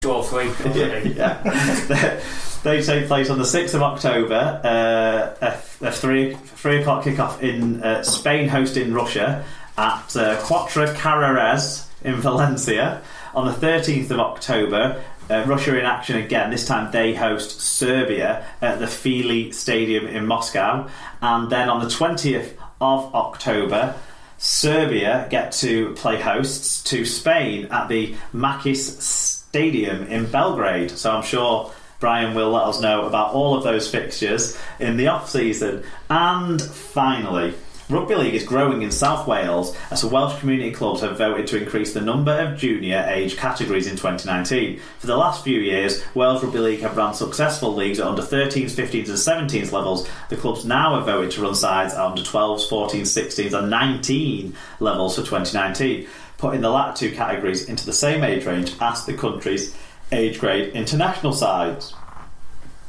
Dwarf League. Yeah. They take place on the 6th of October, a 3 o'clock kickoff in Spain hosting Russia at Quatre Carreras in Valencia. On the 13th of October, Russia in action again. This time they host Serbia at the Fili Stadium in Moscow. And then on the 20th of October, Serbia get to play hosts to Spain at the Makis Stadium in Belgrade. So I'm sure Brian will let us know about all of those fixtures in the off-season. And finally, Rugby League is growing in South Wales as Welsh community clubs have voted to increase the number of junior age categories in 2019. For the last few years, Wales Rugby League have run successful leagues at under 13s, 15s and 17s levels. The clubs now have voted to run sides at under 12s, 14s, 16s and 19 levels for 2019, putting the latter two categories into the same age range as the country's age grade international sides.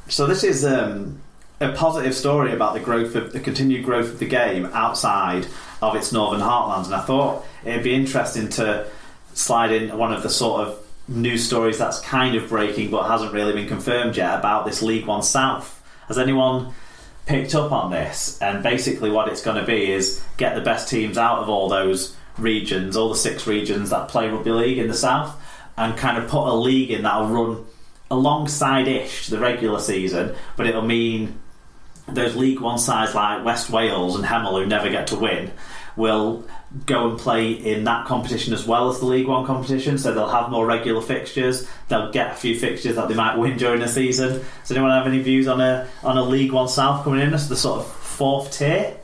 So this is a positive story about the continued growth of the game outside of its northern heartlands, and I thought it'd be interesting to slide in one of the sort of news stories that's kind of breaking but hasn't really been confirmed yet about this League One South. Has anyone picked up on this? And basically what it's going to be is get the best teams out of all those regions, all the 6 regions that play rugby league in the south, and kind of put a league in that'll run alongside-ish the regular season, but it'll mean those League One sides like West Wales and Hemel, who never get to win, will go and play in that competition as well as the League One competition, so they'll have more regular fixtures. They'll get a few fixtures that they might win during the season. Does anyone have any views on a League One South coming in as the sort of 4th tier?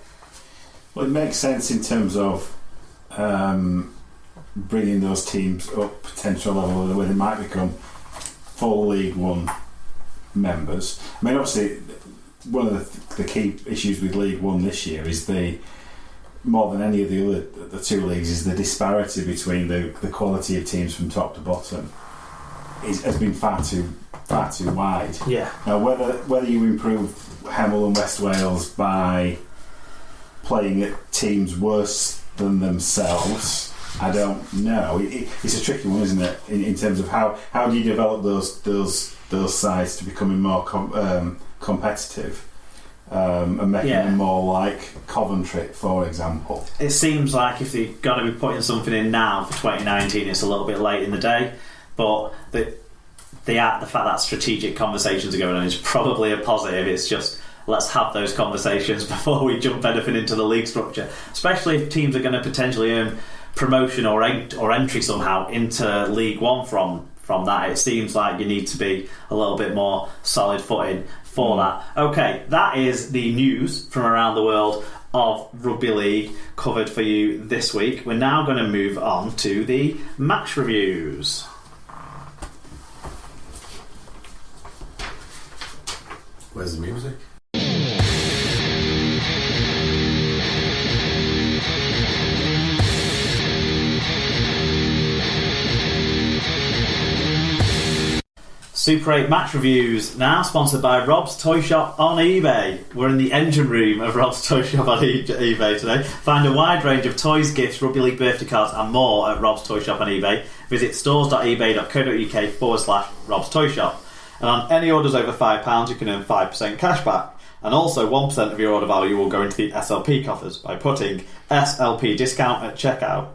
Well, it makes sense in terms of bringing those teams up potential level where they might become full League One members. I mean, obviously, one of the key issues with League One this year is more than any of the 2 leagues, is the disparity between the quality of teams from top to bottom has been far too wide. Yeah. Now, whether you improve Hemel and West Wales by playing at teams worse than themselves, I don't know. It's a tricky one, isn't it? In terms of how do you develop those sides to becoming more competitive and making them more like Coventry, for example. It seems like if they're going to be putting something in now for 2019, it's a little bit late in the day. But the fact that strategic conversations are going on is probably a positive. It's just, let's have those conversations before we jump anything into the league structure, especially if teams are going to potentially earn promotion or entry somehow into League One from that. It seems like you need to be a little bit more solid footing for that. Okay, that is the news from around the world of rugby league covered for you this week. We're now going to move on to the match reviews. Where's the music? Super 8 match reviews, now sponsored by Rob's Toy Shop on eBay. We're in the engine room of Rob's Toy Shop on eBay today. Find a wide range of toys, gifts, rugby league birthday cards and more at Rob's Toy Shop on eBay. Visit stores.ebay.co.uk/Rob's Toy Shop. And on any orders over £5, you can earn 5% cash back. And also 1% of your order value will go into the SLP coffers by putting SLP discount at checkout.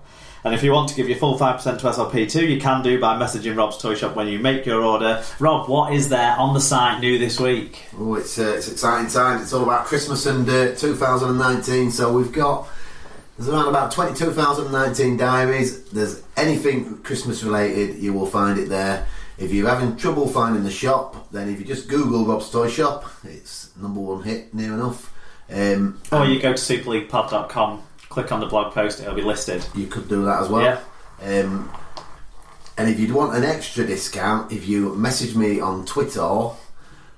And if you want to give your full 5% to SLP too, you can do by messaging Rob's Toy Shop when you make your order. Rob, what is there on the site new this week? Oh, it's exciting times. It's all about Christmas and 2019. So there's around about 20 2019 diaries. There's anything Christmas related, you will find it there. If you're having trouble finding the shop, then if you just Google Rob's Toy Shop, it's #1 hit near enough. Or you go to superleaguepod.com, click on the blog post, it'll be listed. You could do that as well. Yeah. And if you'd want an extra discount, if you message me on Twitter,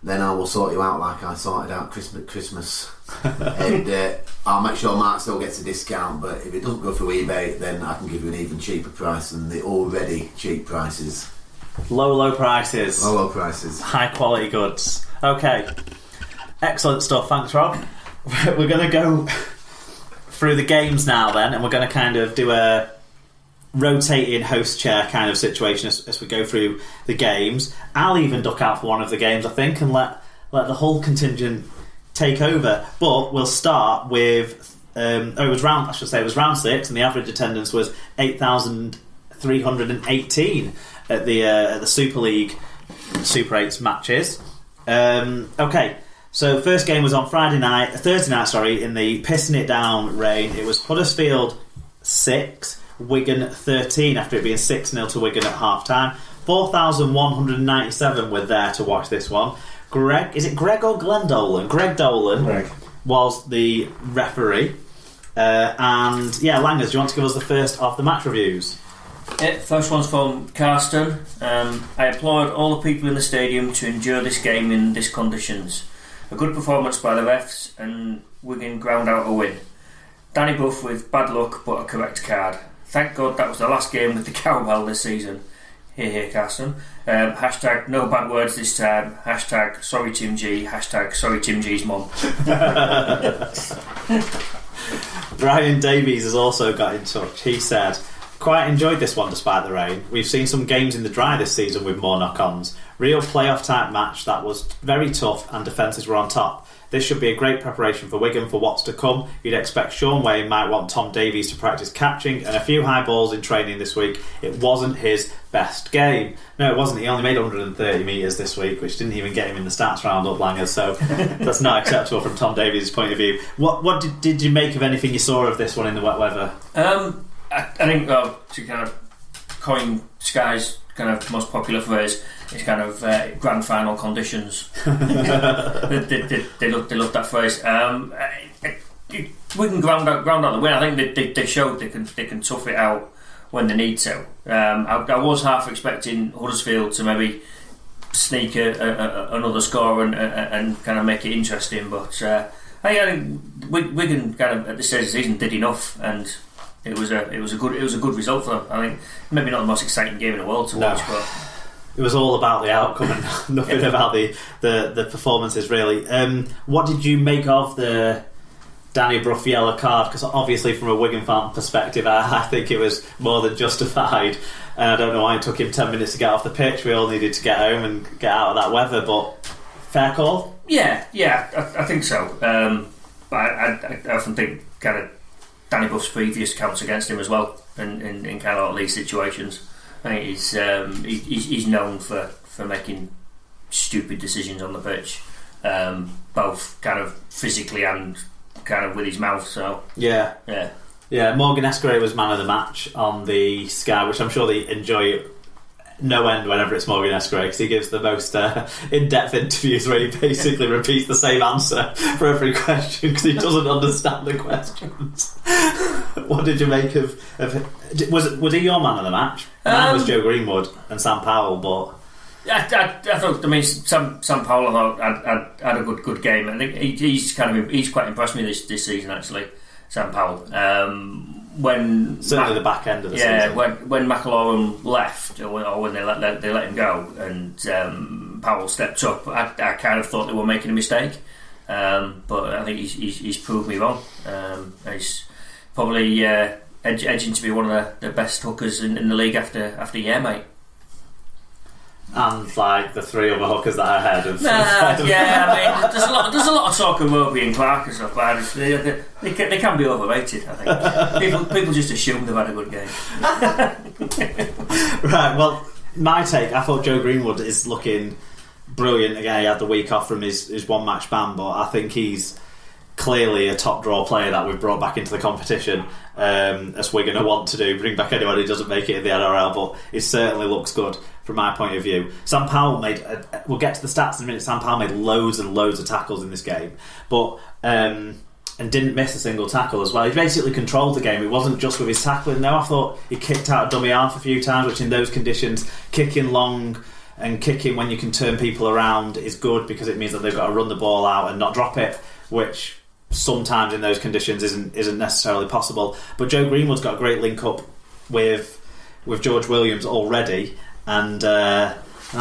then I will sort you out like I sorted out Christmas. And I'll make sure Mark still gets a discount, but if it doesn't go through eBay, then I can give you an even cheaper price than the already cheap prices. Low prices. Low prices. High quality goods. Okay. Excellent stuff. Thanks, Rob. We're going to go through the games now then, and we're going to kind of do a rotating host chair kind of situation as we go through the games. I'll even duck out for one of the games, I think, and let the whole contingent take over. But we'll start with it was round 6, and the average attendance was 8,318 at the Super League Super 8s matches. Okay, so first game was on Thursday night, in the pissing it down rain. It was Huddersfield 6, Wigan 13 after it being 6-0 to Wigan at half time. 4,197 were there to watch this one. Greg or Glenn Dolan? Greg Dolan was the referee. And Langers, do you want to give us the first of the match reviews? First one's from Carsten. I applaud all the people in the stadium to endure this game in these conditions. A good performance by the refs, and Wigan ground out a win. Danny Buff with bad luck but a correct card. Thank God that was the last game with the cowbell this season. Here, Carsten. Hashtag no bad words this time. Hashtag sorry Tim G. Hashtag sorry Tim G's mum. Brian Davies has also got in touch. He said, quite enjoyed this one despite the rain. We've seen some games in the dry this season with more knock-ons. Real playoff type match that was very tough and defences were on top. This should be a great preparation for Wigan for what's to come. You'd expect Sean Wayne might want Tom Davies to practice catching and a few high balls in training this week. It wasn't his best game. No, it wasn't. He only made 130 metres this week, which didn't even get him in the stats roundup, Langers, so that's not acceptable from Tom Davies' point of view. What did you make of anything you saw of this one in the wet weather? I think, to kind of coin Sky's kind of most popular phrase, it's kind of grand final conditions. they love that phrase. Wigan ground out the win. I think they showed they can tough it out when they need to. I was half expecting Huddersfield to maybe sneak another score and kind of make it interesting, but I think Wigan kind of at this stage of the season did enough, and it was a good result for them. I think maybe not the most exciting game in the world to watch, but it was all about the outcome and nothing about the performances really. What did you make of the Danny Brough yellow card? Because obviously from a Wigan fan perspective I think it was more than justified, and I don't know why it took him 10 minutes to get off the pitch. We all needed to get home and get out of that weather, but fair call? Yeah, I think so. But I often think kind of Danny Bough's previous counts against him as well in kind of these situations. I think he's known for making stupid decisions on the pitch, both kind of physically and kind of with his mouth. So yeah. Morgan Escray was man of the match on the Sky, which I'm sure they enjoy no end whenever it's Morgan Escray, because he gives the most in-depth interviews where he basically repeats the same answer for every question because he doesn't understand the questions. What did you make of was he your man of the match? Mine was Joe Greenwood and Sam Powell, but I thought. I mean, Sam Powell had a good game. I think he's quite impressed me this season actually. Sam Powell. When certainly the back end of the season. When McIlroy left, or when they let him go, and Powell stepped up, I kind of thought they were making a mistake, but I think he's proved me wrong. He's probably edging to be one of the best hookers in the league after mate. And like the three other hookers that I had. I mean, there's a lot of talk of Roby and Clark and stuff, but they can be overrated. I think people just assume they've had a good game. Right. Well, my take. I thought Joe Greenwood is looking brilliant. Again, he had the week off from his one match ban, but I think he's clearly a top draw player that we've brought back into the competition, as we're going to want to do, bring back anyone who doesn't make it in the NRL, but it certainly looks good from my point of view. Sam Powell made we'll get to the stats in a minute. Sam Powell made loads and loads of tackles in this game, but and didn't miss a single tackle as well. He basically controlled the game. It wasn't just with his tackling. No, I thought he kicked out a dummy half a few times, which in those conditions, kicking long and kicking when you can turn people around is good, because it means that they've got to run the ball out and not drop it, which sometimes in those conditions isn't necessarily possible. But Joe Greenwood's got a great link up with George Williams already, and that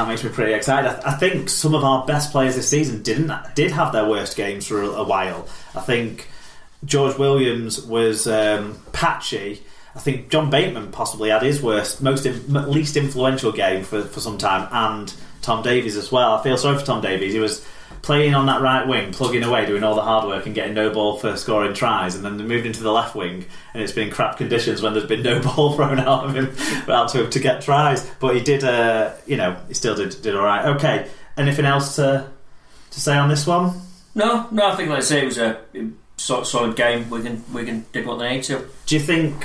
makes me pretty excited. I think some of our best players this season did have their worst games for a while. I think George Williams was patchy. I think John Bateman possibly had his least influential game for some time, and Tom Davies as well. I feel sorry for Tom Davies. He was playing on that right wing, plugging away, doing all the hard work and getting no ball for scoring tries, and then they moved into the left wing, and it's been crap conditions when there's been no ball thrown out to him to get tries. But he did, he still did all right. Okay, anything else to say on this one? No. I think, like I say, it was a solid game. Wigan did what they need to. Do you think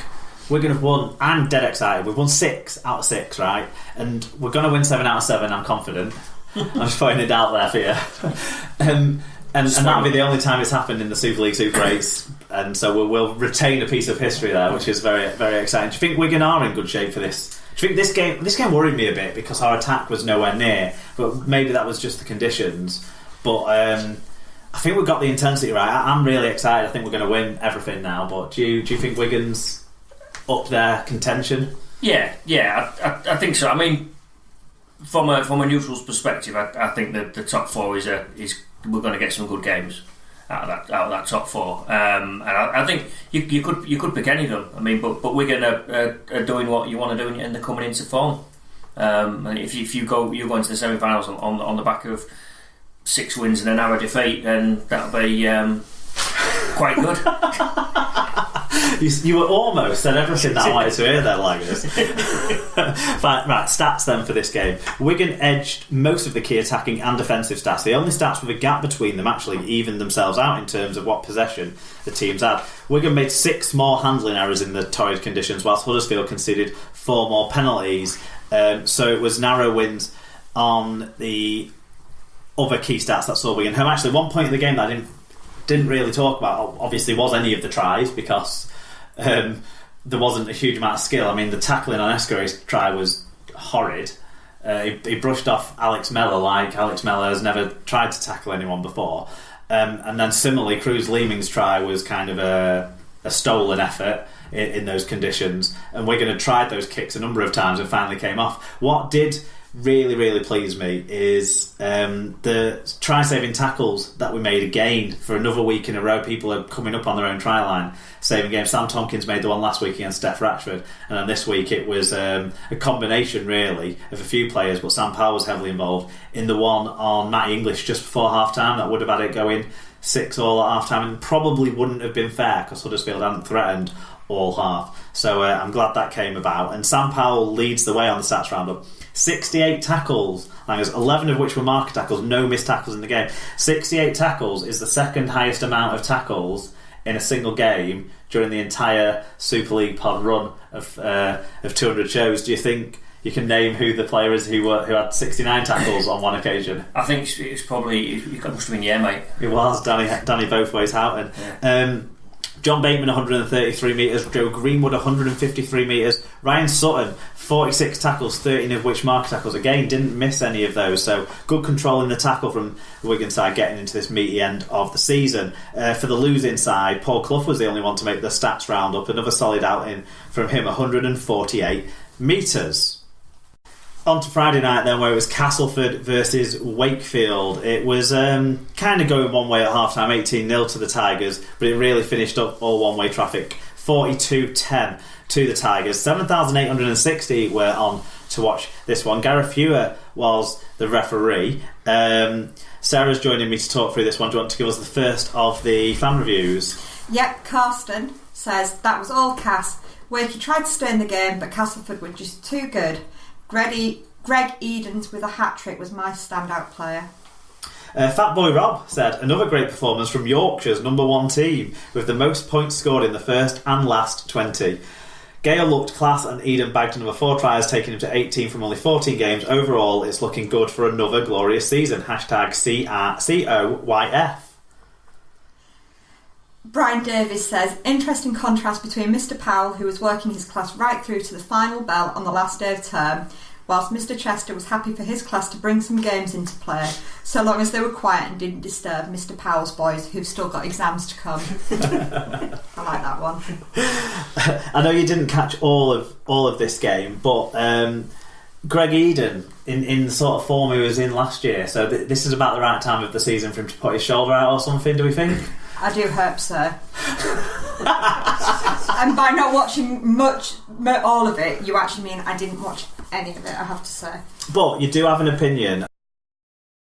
Wigan have won? I'm dead excited. We've won 6 out of 6, right? And we're going to win 7 out of 7. I'm confident. I'm just putting it out there for you. And that'll be the only time it's happened in the Super League Super 8s, and so we'll retain a piece of history there, which is very, very exciting. Do you think Wigan are in good shape for this? Do you think this game worried me a bit because our attack was nowhere near, but maybe that was just the conditions. But I think we've got the intensity right. I'm really excited. I think we're going to win everything now. But do you think Wigan's up their contention? Yeah, I think so. I mean, from a neutral's perspective, I think that the top 4 is we're going to get some good games out of that top 4, and I think you could pick any of them. I mean, but Wigan are doing what you want to do, and they're coming into form. And if you go into the semi-finals on the back of 6 wins and a narrow defeat, then that'll be quite good. You were almost said everything that I wanted to hear there, Lagers. Right, stats then for this game. Wigan edged most of the key attacking and defensive stats. The only stats with a gap between them actually evened themselves out in terms of what possession the teams had. Wigan made 6 more handling errors in the torrid conditions, whilst Huddersfield conceded 4 more penalties. So it was narrow wins on the other key stats that saw Wigan home. Actually, one point in the game that I didn't really talk about, obviously, was any of the tries, because there wasn't a huge amount of skill. I mean, the tackling on Escore's try was horrid. He brushed off Alex Mellor like Alex Mellor has never tried to tackle anyone before. And then similarly, Cruz Leeming's try was kind of a stolen effort in those conditions. And Wigan had tried those kicks a number of times and finally came off. What did really, really please me is the try-saving tackles that we made again for another week in a row. People are coming up on their own try line, saving games. Sam Tompkins made the one last week against Steph Ratchford, and then this week it was a combination really of a few players, but Sam Powell was heavily involved in the one on Matty English just before half-time that would have had it going 6-6 at half-time, and probably wouldn't have been fair because Huddersfield hadn't threatened all half. So I'm glad that came about, and Sam Powell leads the way on the stats roundup. 68 tackles, 11 of which were marker tackles, no missed tackles in the game. 68 tackles is the second highest amount of tackles in a single game during the entire Super League pod run of 200 shows. Do you think you can name who the player is who had 69 tackles on one occasion? I think it's probably, it must have been mate. It was Danny Bothways Houghton. Yeah. John Bateman 133 metres, Joe Greenwood 153 metres, Ryan Sutton 46 tackles, 13 of which marker tackles. Again, didn't miss any of those, so good control in the tackle from the Wigan side getting into this meaty end of the season. For the losing side, Paul Clough was the only one to make the stats roundup. Another solid outing from him, 148 metres. On to Friday night then, where it was Castleford versus Wakefield. It was kind of going one way at half-time, 18-0 to the Tigers, but it really finished up all one-way traffic, 42-10 to the Tigers. 7,860 were on to watch this one. Gareth Hewer was the referee. Sarah's joining me to talk through this one. Do you want to give us the first of the fan reviews? Yep, Karsten says, that was all Cass. Wakey tried to stay in the game, but Castleford were just too good. Greg Edens with a hat-trick was my standout player. Fat Boy Rob said, another great performance from Yorkshire's number 1 team, with the most points scored in the first and last 20. Gale looked class and Eden bagged another 4 tries, taking him to 18 from only 14 games. Overall, it's looking good for another glorious season. #COYF. Brian Davies says, interesting contrast between Mr. Powell, who was working his class right through to the final bell on the last day of term, whilst Mr. Chester was happy for his class to bring some games into play, so long as they were quiet and didn't disturb Mr. Powell's boys, who've still got exams to come. I like that one. I know you didn't catch all of this game, but Greg Eden, in the sort of form he was in last year, so this is about the right time of the season for him to put his shoulder out or something, do we think? I do hope so. I And by not watching all of it, you actually mean I didn't watch any of it, I have to say. But you do have an opinion